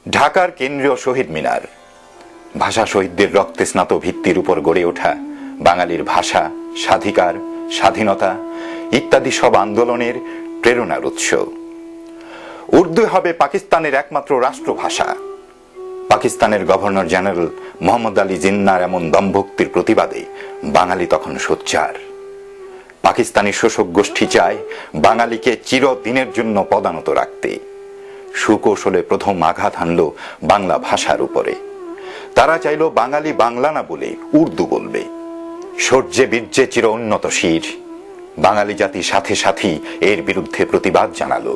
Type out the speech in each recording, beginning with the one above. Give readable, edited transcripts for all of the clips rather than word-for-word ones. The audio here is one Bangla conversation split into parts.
ঢাকার কেন্দ্রীয় শহীদ মিনার ভাষা শহীদদের রক্তে স্নাত ভিত্তির উপর গড়ে ওঠা বাঙালির ভাষা, স্বাধিকার, স্বাধীনতা ইত্যাদি সব আন্দোলনের প্রেরণার উৎস। উর্দু হবে পাকিস্তানের একমাত্র রাষ্ট্রভাষা। পাকিস্তানের গভর্নর জেনারেল মোহাম্মদ আলী জিন্নার এমন দম্ভক্তির প্রতিবাদে বাঙালি তখন সোচ্চার। পাকিস্তানি শোষক গোষ্ঠী চায় বাঙালিকে চিরদিনের জন্য পদানত রাখতে। সুকৌশলে প্রথম আঘাত হানল বাংলা ভাষার উপরে। তারা চাইল বাঙালি বাংলা না বলে উর্দু বলবে। শৌর্যে বীর্যে চির উন্নত শির। বাঙালি জাতি সাথে সাথেই এর বিরুদ্ধে প্রতিবাদ জানালো।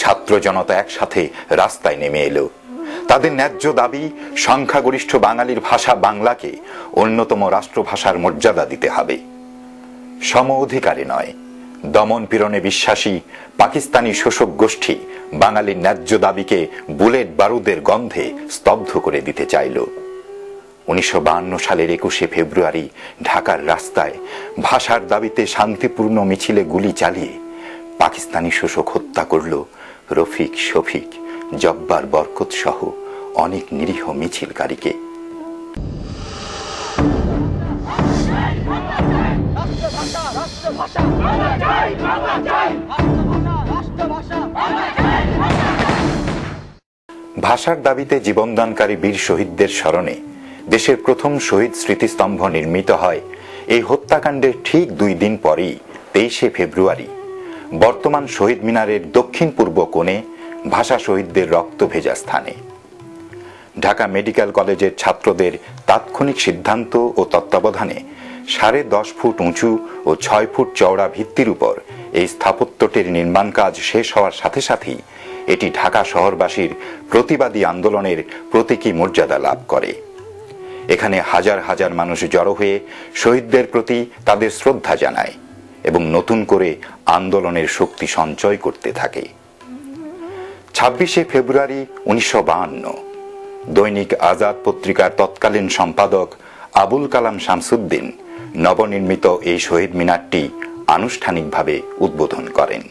ছাত্র জনতা একসাথে রাস্তায় নেমে এলো। তাদের ন্যায্য দাবি সংখ্যাগরিষ্ঠ বাঙালির ভাষা বাংলাকে অন্যতম রাষ্ট্রভাষার মর্যাদা দিতে হবে। সম অধিকারে নয়, দমন পীড়নে বিশ্বাসী পাকিস্তানি শোষক গোষ্ঠী বাঙালির ন্যায্য দাবিকে বুলেট বারুদের গন্ধে স্তব্ধ করে দিতে চাইল। 1952 সালের 21শে ফেব্রুয়ারি ঢাকার রাস্তায় ভাষার দাবিতে শান্তিপূর্ণ মিছিলে গুলি চালিয়ে পাকিস্তানি শোষক হত্যা করল রফিক, শফিক, জব্বার, বরকত সহ অনেক নিরীহ মিছিলকারীকে। ভাষার দাবিতে জীবনদানকারী বীর শহীদদের স্মরণে দেশের প্রথম শহীদ স্মৃতিস্তম্ভ নির্মিত হয় এই হত্যাকাণ্ডের ঠিক 2 দিন পরেই 23শে ফেব্রুয়ারি বর্তমান শহীদ মিনারের দক্ষিণ পূর্ব কোণে ভাষা শহীদদের রক্ত ভেজা স্থানে। ঢাকা মেডিকেল কলেজের ছাত্রদের তাৎক্ষণিক সিদ্ধান্ত ও তত্ত্বাবধানে 10.5 ফুট উঁচু ও 6 ফুট চওড়া ভিত্তির উপর এই স্থাপত্যটির নির্মাণ কাজ শেষ হওয়ার সাথে সাথেই এটি ঢাকা শহরবাসীর প্রতিবাদী আন্দোলনের প্রতীকী মর্যাদা লাভ করে। এখানে হাজার হাজার মানুষ জড়ো হয়ে শহীদদের প্রতি তাদের শ্রদ্ধা জানায় এবং নতুন করে আন্দোলনের শক্তি সঞ্চয় করতে থাকে। 26শে ফেব্রুয়ারি 1952 দৈনিক আজাদ পত্রিকার তৎকালীন সম্পাদক আবুল কালাম শামসুদ্দিন নবনির্মিত এই শহীদ মিনারটি আনুষ্ঠানিকভাবে উদ্বোধন করেন।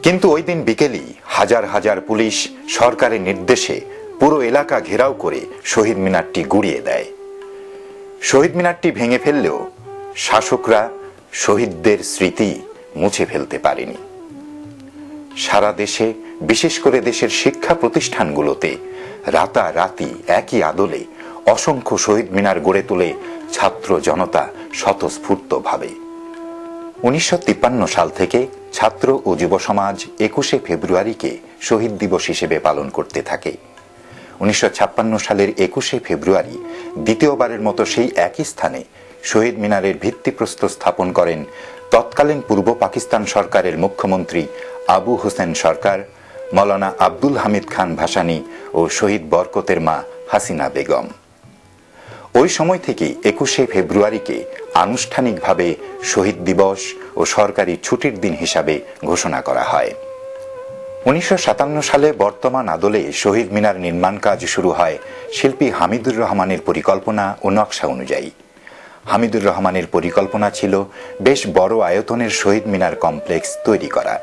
কিন্তু ওই দিন বিকেলই হাজার হাজার পুলিশ সরকারের নির্দেশে পুরো এলাকা ঘেরাও করে শহীদ মিনারটি গুড়িয়ে দেয়। শহীদ মিনারটি ভেঙে ফেললেও শাসকরা শহীদদের স্মৃতি মুছে ফেলতে পারেনি। সারা দেশে, বিশেষ করে দেশের শিক্ষা প্রতিষ্ঠানগুলোতে রাতারাতি একই আদলে অসংখ্য শহীদ মিনার গড়ে তোলে ছাত্র জনতা স্বতঃস্ফূর্তভাবে। 1953 সাল থেকে ছাত্র ও যুব সমাজ 21শে ফেব্রুয়ারিকে শহীদ দিবস হিসেবে পালন করতে থাকে। 1956 সালের 21শে ফেব্রুয়ারি দ্বিতীয়বারের মতো সেই একই স্থানে শহীদ মিনারের ভিত্তিপ্রস্তর স্থাপন করেন তৎকালীন পূর্ব পাকিস্তান সরকারের মুখ্যমন্ত্রী আবু হোসেন সরকার, মৌলানা আব্দুল হামিদ খান ভাসানী ও শহীদ বরকতের মা হাসিনা বেগম। ওই সময় থেকে 21শে ফেব্রুয়ারিকে আনুষ্ঠানিকভাবে শহীদ দিবস ও সরকারি ছুটির দিন হিসাবে ঘোষণা করা হয়। 1957 সালে বর্তমান আদলে শহীদ মিনার নির্মাণ কাজ শুরু হয় শিল্পী হামিদুর রহমানের পরিকল্পনা ও নকশা অনুযায়ী। হামিদুর রহমানের পরিকল্পনা ছিল বেশ বড় আয়তনের শহীদ মিনার কমপ্লেক্স তৈরি করা।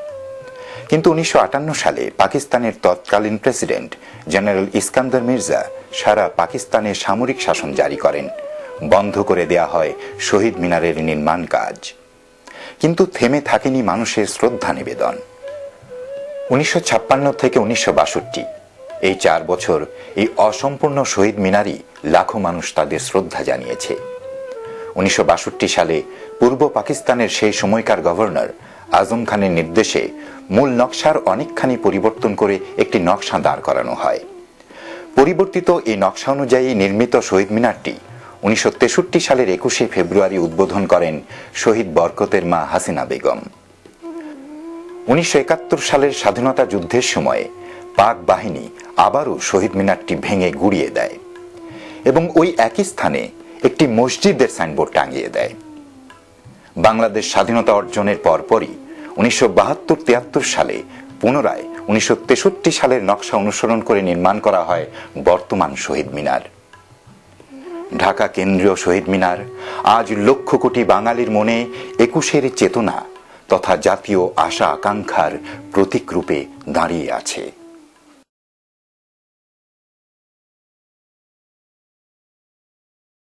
কিন্তু 1958 সালে পাকিস্তানের তৎকালীন প্রেসিডেন্ট জেনারেল ইস্কান্দার মির্জা সারা পাকিস্তানে সামরিক শাসন জারি করেন। বন্ধ করে দেয়া হয় শহীদ মিনারের নির্মাণ কাজ। কিন্তু থেমে থাকেনি মানুষের শ্রদ্ধা নিবেদন। 1956 থেকে 1962 এই 4 বছর এই অসম্পূর্ণ শহীদ মিনারই লাখো মানুষ তাদের শ্রদ্ধা জানিয়েছে। 1962 সালে পূর্ব পাকিস্তানের সেই সময়কার গভর্নর আজম খানের নির্দেশে মূল নকশার অনেকখানি পরিবর্তন করে একটি নকশা দাঁড় করানো হয়। পরিবর্তিত এই নকশা অনুযায়ী নির্মিত শহীদ মিনারটি 1963 সালের 21শে ফেব্রুয়ারি উদ্বোধন করেন শহীদ বরকতের মা হাসিনা বেগম। 1971 সালের স্বাধীনতা যুদ্ধের সময়ে পাক বাহিনী আবারও শহীদ মিনারটি ভেঙে গুড়িয়ে দেয় এবং ওই একই স্থানে একটি মসজিদের সাইনবোর্ড টাঙিয়ে দেয়। বাংলাদেশ স্বাধীনতা অর্জনের পরপরই 1972-73 সালে পুনরায় 1963 সালের নকশা অনুসরণ করে নির্মাণ করা হয় বর্তমান শহীদ মিনার। ঢাকা কেন্দ্রীয় শহীদ মিনার আজ লক্ষ কোটি বাঙালির মনে 21শে চেতনা তথা জাতীয় আশা আকাঙ্ক্ষার প্রতীক রূপে দাঁড়িয়ে আছে।